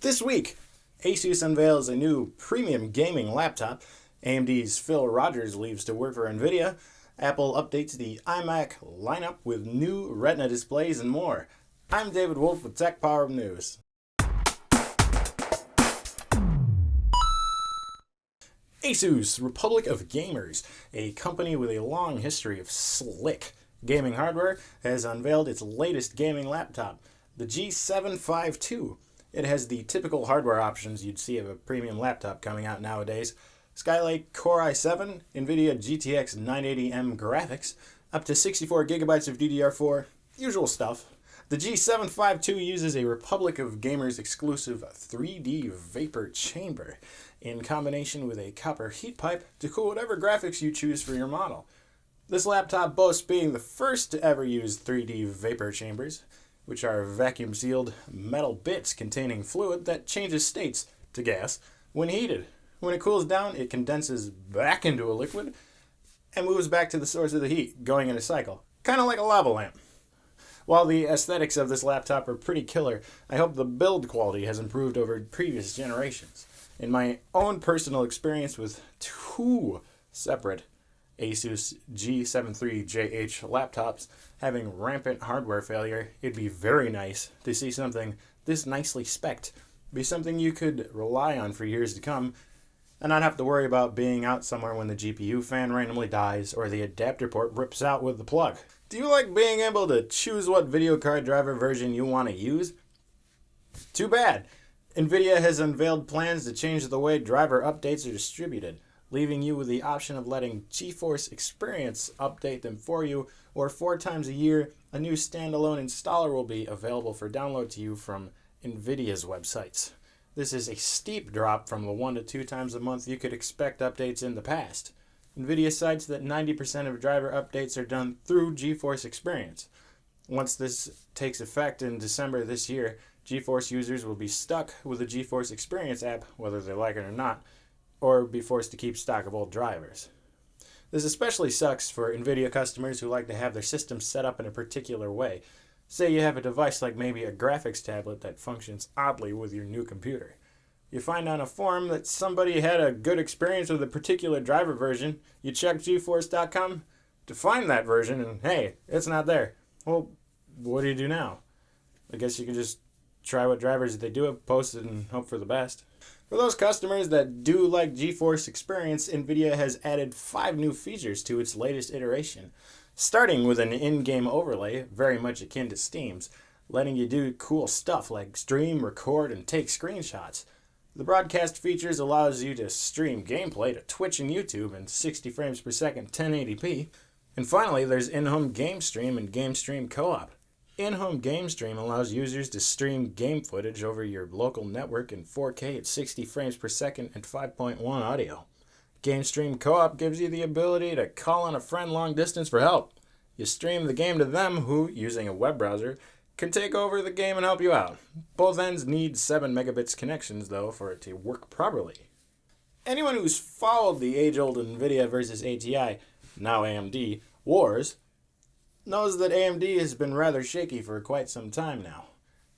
This week, Asus unveils a new premium gaming laptop, AMD's Phil Rogers leaves to work for Nvidia, Apple updates the iMac lineup with new Retina displays, and more. I'm David Wolf with TechPowerUp News. Asus, Republic of Gamers, a company with a long history of slick gaming hardware, has unveiled its latest gaming laptop, the G752. It has the typical hardware options you'd see of a premium laptop coming out nowadays. Skylake Core i7, Nvidia GTX 980M graphics, up to 64GB of DDR4, usual stuff. The G752 uses a Republic of Gamers exclusive 3D vapor chamber in combination with a copper heat pipe to cool whatever graphics you choose for your model. This laptop boasts being the first to ever use 3D vapor chambers, which are vacuum-sealed metal bits containing fluid that changes states to gas when heated. When it cools down, it condenses back into a liquid and moves back to the source of the heat, going in a cycle, kind of like a lava lamp. While the aesthetics of this laptop are pretty killer, I hope the build quality has improved over previous generations. In my own personal experience with two separate Asus G752JH laptops having rampant hardware failure, it'd be very nice to see something this nicely spec'd be something you could rely on for years to come and not have to worry about being out somewhere when the GPU fan randomly dies or the adapter port rips out with the plug. Do you like being able to choose what video card driver version you want to use? Too bad. Nvidia has unveiled plans to change the way driver updates are distributed, leaving you with the option of letting GeForce Experience update them for you, or 4 times a year, a new standalone installer will be available for download to you from Nvidia's websites. This is a steep drop from the 1 to 2 times a month you could expect updates in the past. Nvidia cites that 90% of driver updates are done through GeForce Experience. Once this takes effect in December this year, GeForce users will be stuck with the GeForce Experience app, whether they like it or not, or be forced to keep stock of old drivers. This especially sucks for Nvidia customers who like to have their system set up in a particular way. Say you have a device like maybe a graphics tablet that functions oddly with your new computer. You find on a forum that somebody had a good experience with a particular driver version, you check GeForce.com to find that version, and hey, it's not there. Well, what do you do now? I guess you can just try what drivers they do have posted and hope for the best. For those customers that do like GeForce Experience, Nvidia has added 5 new features to its latest iteration, starting with an in-game overlay, very much akin to Steam's, letting you do cool stuff like stream, record, and take screenshots. The broadcast features allows you to stream gameplay to Twitch and YouTube in 60 frames per second 1080p. And finally, there's in-home game stream and game stream co-op. In-home game stream allows users to stream game footage over your local network in 4K at 60 frames per second and 5.1 audio. Game stream co-op gives you the ability to call on a friend long distance for help. You stream the game to them who, using a web browser, can take over the game and help you out. Both ends need 7 megabits connections though for it to work properly. Anyone who's followed the age-old Nvidia versus ATI, now AMD, wars knows that AMD has been rather shaky for quite some time now.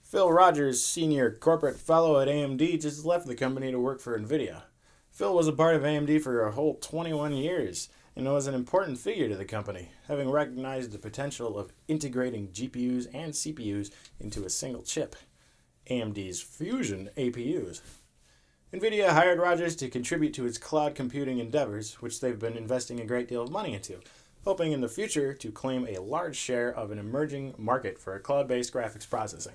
Phil Rogers, senior corporate fellow at AMD, just left the company to work for Nvidia. Phil was a part of AMD for a whole 21 years and was an important figure to the company, having recognized the potential of integrating GPUs and CPUs into a single chip, AMD's Fusion APUs. Nvidia hired Rogers to contribute to its cloud computing endeavors, which they've been investing a great deal of money into, hoping in the future to claim a large share of an emerging market for cloud-based graphics processing.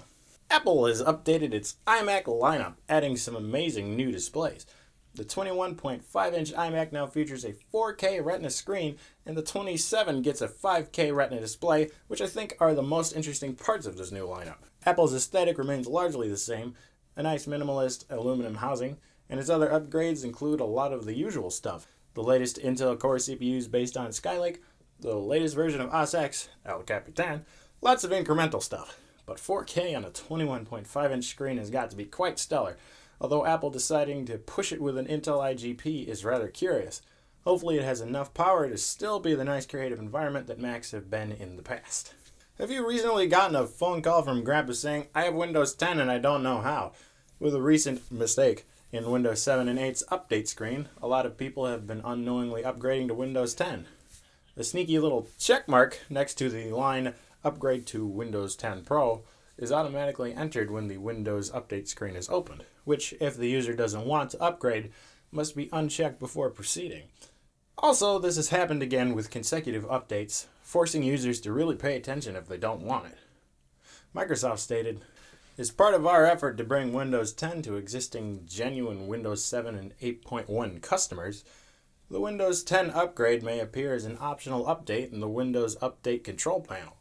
Apple has updated its iMac lineup, adding some amazing new displays. The 21.5-inch iMac now features a 4K Retina screen, and the 27 gets a 5K Retina display, which I think are the most interesting parts of this new lineup. Apple's aesthetic remains largely the same, a nice minimalist aluminum housing, and its other upgrades include a lot of the usual stuff. The latest Intel Core CPUs based on Skylake, the latest version of OS X, El Capitan, lots of incremental stuff. But 4K on a 21.5-inch screen has got to be quite stellar, although Apple deciding to push it with an Intel IGP is rather curious. Hopefully it has enough power to still be the nice creative environment that Macs have been in the past. Have you recently gotten a phone call from Grandpa saying, "I have Windows 10 and I don't know how"? With a recent mistake in Windows 7 and 8's update screen, a lot of people have been unknowingly upgrading to Windows 10. The sneaky little check mark next to the line Upgrade to Windows 10 Pro is automatically entered when the Windows update screen is opened, which, if the user doesn't want to upgrade, must be unchecked before proceeding. Also, this has happened again with consecutive updates, forcing users to really pay attention if they don't want it. Microsoft stated, "As part of our effort to bring Windows 10 to existing genuine Windows 7 and 8.1 customers, the Windows 10 upgrade may appear as an optional update in the Windows Update Control Panel.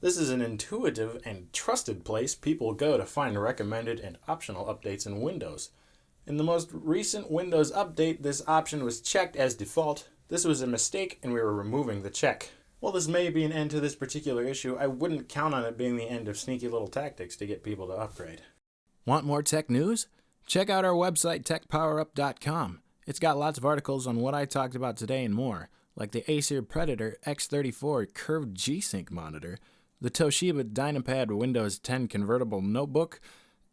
This is an intuitive and trusted place people go to find recommended and optional updates in Windows. In the most recent Windows update, this option was checked as default. This was a mistake and we were removing the check. While this may be an end to this particular issue, I wouldn't count on it being the end of sneaky little tactics to get people to upgrade." Want more tech news? Check out our website, TechPowerUp.com. It's got lots of articles on what I talked about today and more, like the Acer Predator X34 curved G-Sync monitor, the Toshiba Dynapad Windows 10 convertible notebook,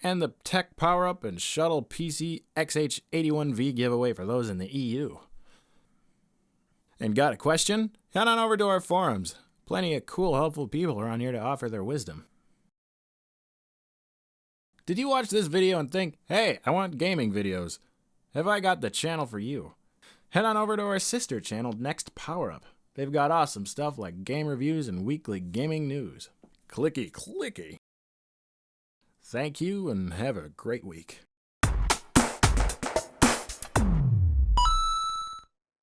and the TechPowerUp and Shuttle PC XH81V giveaway for those in the EU. And got a question? Head on over to our forums. Plenty of cool, helpful people around here to offer their wisdom. Did you watch this video and think, hey, I want gaming videos? Have I got the channel for you? Head on over to our sister channel, Next PowerUp. They've got awesome stuff like game reviews and weekly gaming news. Clicky, clicky. Thank you and have a great week.